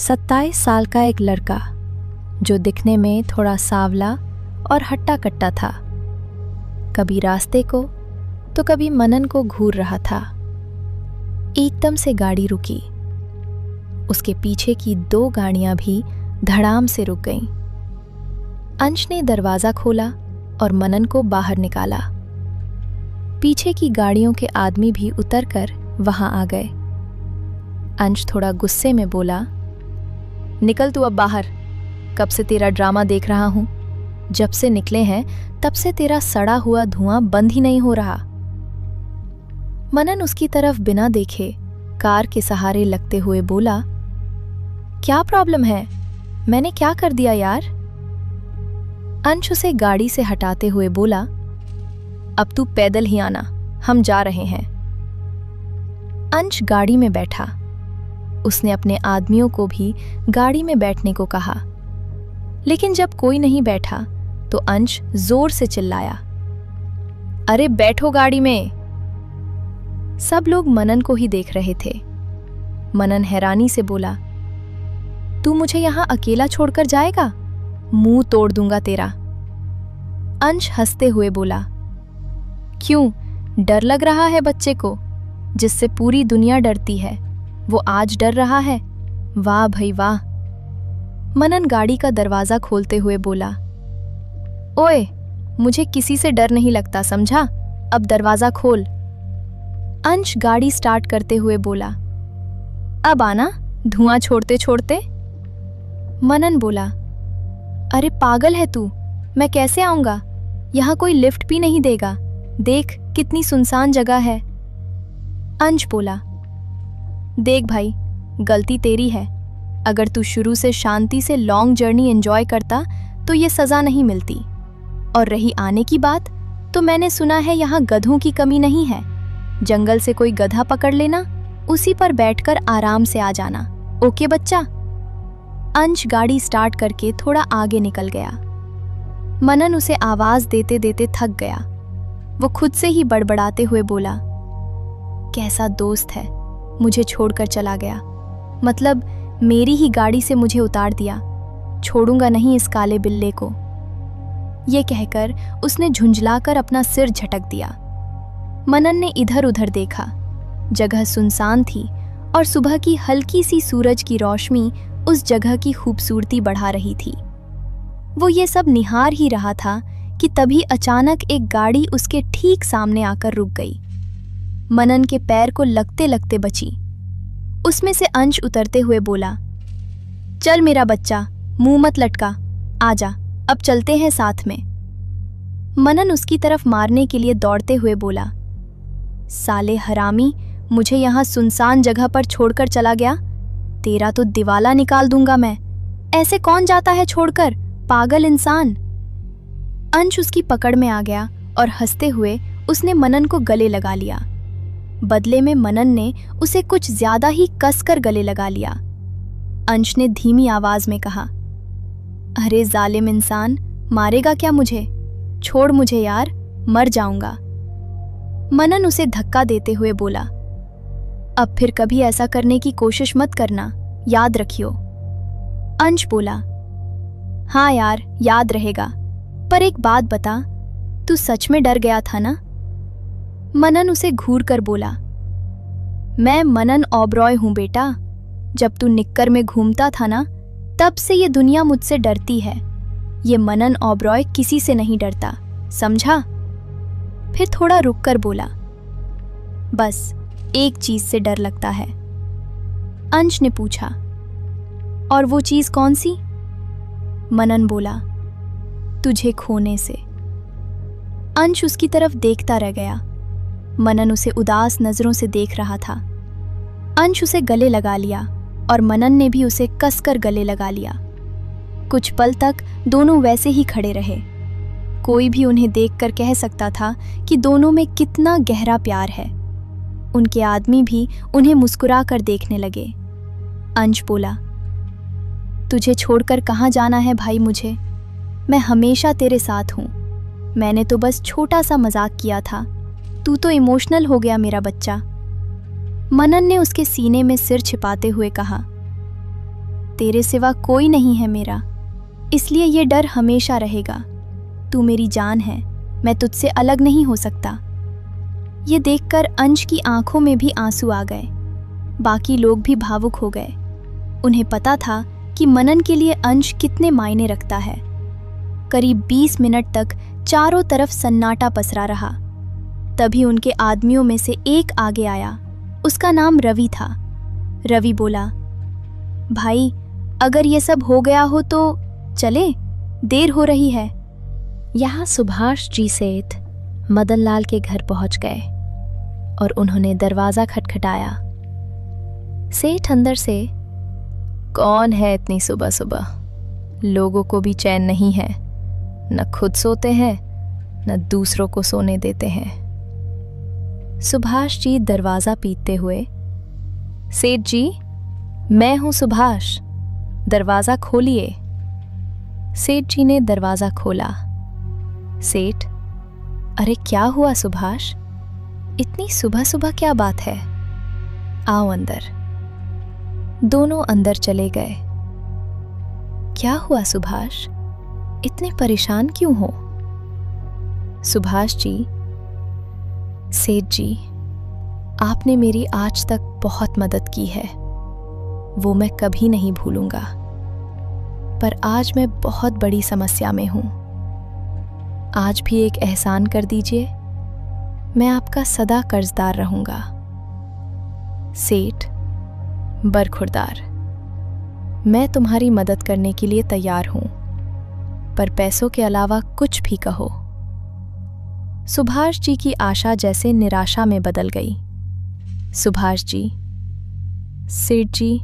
27 साल का एक लड़का जो दिखने में थोड़ा सांवला और हट्टा कट्टा था, कभी रास्ते को तो कभी मनन को घूर रहा था। एकदम से गाड़ी रुकी। उसके पीछे की 2 गाड़ियां भी धड़ाम से रुक गईं। अंश ने दरवाजा खोला और मनन को बाहर निकाला। पीछे की गाड़ियों के आदमी भी उतरकर वहां आ गए। अंश थोड़ा गुस्से में बोला, निकल तू अब बाहर। कब से तेरा ड्रामा देख रहा हूं। जब से निकले हैं तब से तेरा सड़ा हुआ धुआं बंद ही नहीं हो रहा। मनन उसकी तरफ बिना देखे कार के सहारे लगते हुए बोला, क्या प्रॉब्लम है? मैंने क्या कर दिया यार? अंश उसे गाड़ी से हटाते हुए बोला, अब तू पैदल ही आना, हम जा रहे हैं। अंश गाड़ी में बैठा। उसने अपने आदमियों को भी गाड़ी में बैठने को कहा, लेकिन जब कोई नहीं बैठा तो अंश जोर से चिल्लाया, अरे बैठो गाड़ी में। सब लोग मनन को ही देख रहे थे। मनन हैरानी से बोला, तू मुझे यहां अकेला छोड़कर जाएगा? मुंह तोड़ दूंगा तेरा। अंश हंसते हुए बोला, क्यों, डर लग रहा है बच्चे को जिससे पूरी दुनिया डरती है? वो आज डर रहा है? वाह भाई वाह। मनन गाड़ी का दरवाजा खोलते हुए बोला, ओए, मुझे किसी से डर नहीं लगता, समझा? अब दरवाजा खोल। अंश गाड़ी स्टार्ट करते हुए बोला, अब आना धुआं छोड़ते छोड़ते। मनन बोला, अरे पागल है तू, मैं कैसे आऊंगा? यहां कोई लिफ्ट भी नहीं देगा। देख कितनी सुनसान जगह है। अंश बोला, देख भाई, गलती तेरी है। अगर तू शुरू से शांति से लॉन्ग जर्नी एंजॉय करता तो ये सजा नहीं मिलती। और रही आने की बात, तो मैंने सुना है यहाँ गधों की कमी नहीं है। जंगल से कोई गधा पकड़ लेना, उसी पर बैठकर आराम से आ जाना। ओके बच्चा? अंश गाड़ी स्टार्ट करके थोड़ा आगे निकल गया। मनन उसे आवाज देते देते थक गया। वो खुद से ही बड़बड़ाते हुए बोला, कैसा दोस्त है, मुझे छोड़कर चला गया। मतलब मेरी ही गाड़ी से मुझे उतार दिया। छोड़ूंगा नहीं इस काले बिल्ले को। ये कहकर उसने झुंझलाकर अपना सिर झटक दिया। मनन ने इधर उधर देखा। जगह सुनसान थी और सुबह की हल्की सी सूरज की रोशनी उस जगह की खूबसूरती बढ़ा रही थी। वो ये सब निहार ही रहा था कि तभी अचानक एक गाड़ी उसके ठीक सामने आकर रुक गई। मनन के पैर को लगते लगते बची। उसमें से अंश उतरते हुए बोला, चल मेरा बच्चा, मुंह मत लटका, आजा, अब चलते हैं साथ में। मनन उसकी तरफ मारने के लिए दौड़ते हुए बोला, साले हरामी, मुझे यहां सुनसान जगह पर छोड़कर चला गया। तेरा तो दिवाला निकाल दूंगा मैं। ऐसे कौन जाता है छोड़कर, पागल इंसान। अंश उसकी पकड़ में आ गया और हंसते हुए उसने मनन को गले लगा लिया। बदले में मनन ने उसे कुछ ज्यादा ही कसकर गले लगा लिया। अंश ने धीमी आवाज में कहा, अरे जालिम इंसान, मारेगा क्या मुझे? छोड़ मुझे यार, मर जाऊंगा। मनन उसे धक्का देते हुए बोला, अब फिर कभी ऐसा करने की कोशिश मत करना, याद रखियो। अंश बोला, हाँ यार, याद रहेगा। पर एक बात बता, तू सच में डर गया था ना? मनन उसे घूर कर बोला, मैं मनन ओबरॉय हूं बेटा। जब तू निक्कर में घूमता था ना, तब से ये दुनिया मुझसे डरती है। ये मनन ओबरॉय किसी से नहीं डरता, समझा? फिर थोड़ा रुक कर बोला, बस एक चीज से डर लगता है। अंश ने पूछा, और वो चीज कौन सी? मनन बोला, तुझे खोने से। अंश उसकी तरफ देखता रह गया। मनन उसे उदास नजरों से देख रहा था। अंश उसे गले लगा लिया और मनन ने भी उसे कसकर गले लगा लिया। कुछ पल तक दोनों वैसे ही खड़े रहे। कोई भी उन्हें देखकर कह सकता था कि दोनों में कितना गहरा प्यार है। उनके आदमी भी उन्हें मुस्कुरा कर देखने लगे। अंश बोला, तुझे छोड़कर कहाँ जाना है भाई मुझे? मैं हमेशा तेरे साथ हूँ। मैंने तो बस छोटा सा मजाक किया था, तू तो इमोशनल हो गया मेरा बच्चा। मनन ने उसके सीने में सिर छिपाते हुए कहा, तेरे सिवा कोई नहीं है मेरा, इसलिए ये डर हमेशा रहेगा। तू मेरी जान है, मैं तुझसे अलग नहीं हो सकता। ये देखकर अंश की आंखों में भी आंसू आ गए। बाकी लोग भी भावुक हो गए। उन्हें पता था कि मनन के लिए अंश कितने मायने रखता है। करीब 20 मिनट तक चारों तरफ सन्नाटा पसरा रहा। तभी उनके आदमियों में से एक आगे आया। उसका नाम रवि था। रवि बोला, भाई अगर ये सब हो गया हो तो चले, देर हो रही है। यहाँ सुभाष जी सेठ मदनलाल के घर पहुंच गए और उन्होंने दरवाजा खटखटाया। सेठ अंदर से, कौन है इतनी सुबह सुबह? लोगों को भी चैन नहीं है, न खुद सोते हैं न दूसरों को सोने देते हैं। सुभाष जी दरवाजा पीटते हुए, सेठ जी मैं हूं सुभाष, दरवाजा खोलिए। सेठ जी ने दरवाजा खोला। सेठ, अरे क्या हुआ सुभाष, इतनी सुबह सुबह क्या बात है? आओ अंदर। दोनों अंदर चले गए। क्या हुआ सुभाष, इतने परेशान क्यों हो? सुभाष जी, सेठ जी आपने मेरी आज तक बहुत मदद की है, वो मैं कभी नहीं भूलूंगा। पर आज मैं बहुत बड़ी समस्या में हूं। आज भी एक एहसान कर दीजिए, मैं आपका सदा कर्जदार रहूंगा। सेठ बरखुरदार, मैं तुम्हारी मदद करने के लिए तैयार हूं, पर पैसों के अलावा कुछ भी कहो। सुभाष जी की आशा जैसे निराशा में बदल गई। सुभाष जी, सेठ जी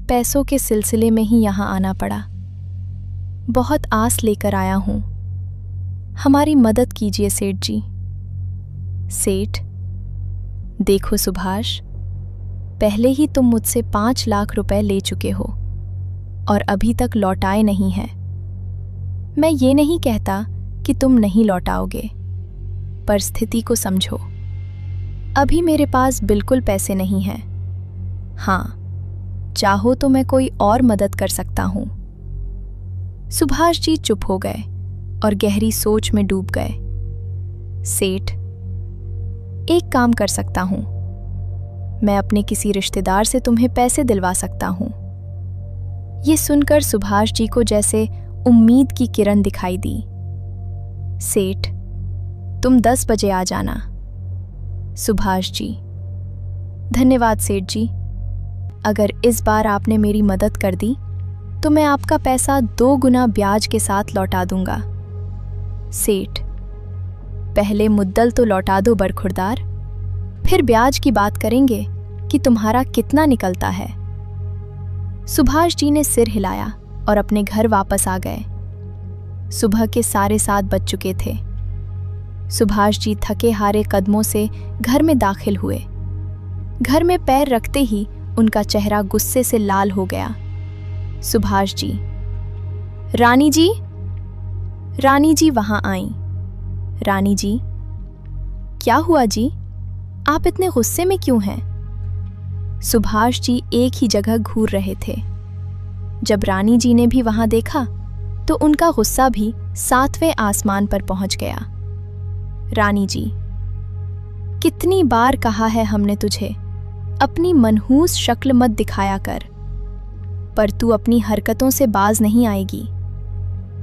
पैसों के सिलसिले में ही यहां आना पड़ा। बहुत आस लेकर आया हूं, हमारी मदद कीजिए सेठ जी। सेठ, देखो सुभाष, पहले ही तुम मुझसे 5 लाख रुपए ले चुके हो और अभी तक लौटाए नहीं हैं। मैं ये नहीं कहता कि तुम नहीं लौटाओगे, पर स्थिति को समझो। अभी मेरे पास बिल्कुल पैसे नहीं हैं। हाँ, चाहो तो मैं कोई और मदद कर सकता हूं। सुभाष जी चुप हो गए और गहरी सोच में डूब गए। सेठ, एक काम कर सकता हूं, मैं अपने किसी रिश्तेदार से तुम्हें पैसे दिलवा सकता हूं। यह सुनकर सुभाष जी को जैसे उम्मीद की किरण दिखाई दी। सेठ, तुम 10 बजे आ जाना। सुभाष जी, धन्यवाद सेठ जी, अगर इस बार आपने मेरी मदद कर दी तो मैं आपका पैसा 2 गुना ब्याज के साथ लौटा दूंगा। सेठ, पहले मुद्दल तो लौटा दो बरखुरदार, फिर ब्याज की बात करेंगे कि तुम्हारा कितना निकलता है। सुभाष जी ने सिर हिलाया और अपने घर वापस आ गए। सुबह के 7:30 बज चुके थे। सुभाष जी थके हारे कदमों से घर में दाखिल हुए। घर में पैर रखते ही उनका चेहरा गुस्से से लाल हो गया। सुभाष जी, रानी जी, रानी जी वहां आईं। रानी जी, क्या हुआ जी, आप इतने गुस्से में क्यों हैं? सुभाष जी एक ही जगह घूर रहे थे। जब रानी जी ने भी वहां देखा तो उनका गुस्सा भी 7वें आसमान पर पहुंच गया। रानी जी, कितनी बार कहा है हमने तुझे, अपनी मनहूस शक्ल मत दिखाया कर, पर तू अपनी हरकतों से बाज नहीं आएगी।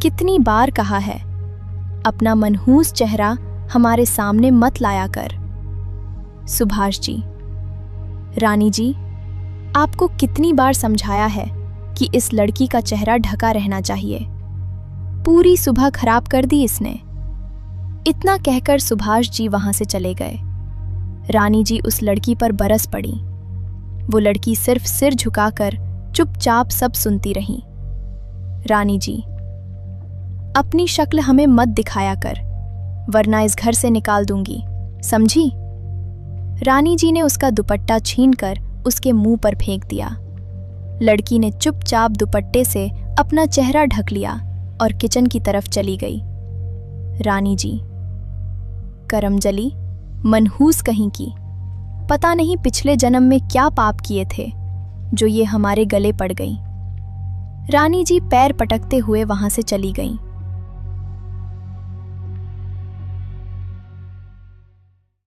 कितनी बार कहा है, अपना मनहूस चेहरा हमारे सामने मत लाया कर। सुभाष जी, रानी जी, आपको कितनी बार समझाया है कि इस लड़की का चेहरा ढका रहना चाहिए। पूरी सुबह खराब कर दी इसने। इतना कहकर सुभाष जी वहां से चले गए। रानी जी उस लड़की पर बरस पड़ी। वो लड़की सिर्फ सिर झुकाकर चुपचाप सब सुनती रही। रानी जी, अपनी शक्ल हमें मत दिखाया कर, वरना इस घर से निकाल दूंगी, समझी? रानी जी ने उसका दुपट्टा छीनकर उसके मुंह पर फेंक दिया। लड़की ने चुपचाप दुपट्टे से अपना चेहरा ढक लिया और किचन की तरफ चली गई। रानी जी, करमजली, मनहूस कहीं की, पता नहीं पिछले जन्म में क्या पाप किए थे जो ये हमारे गले पड़ गई। रानी जी पैर पटकते हुए वहां से चली गईं।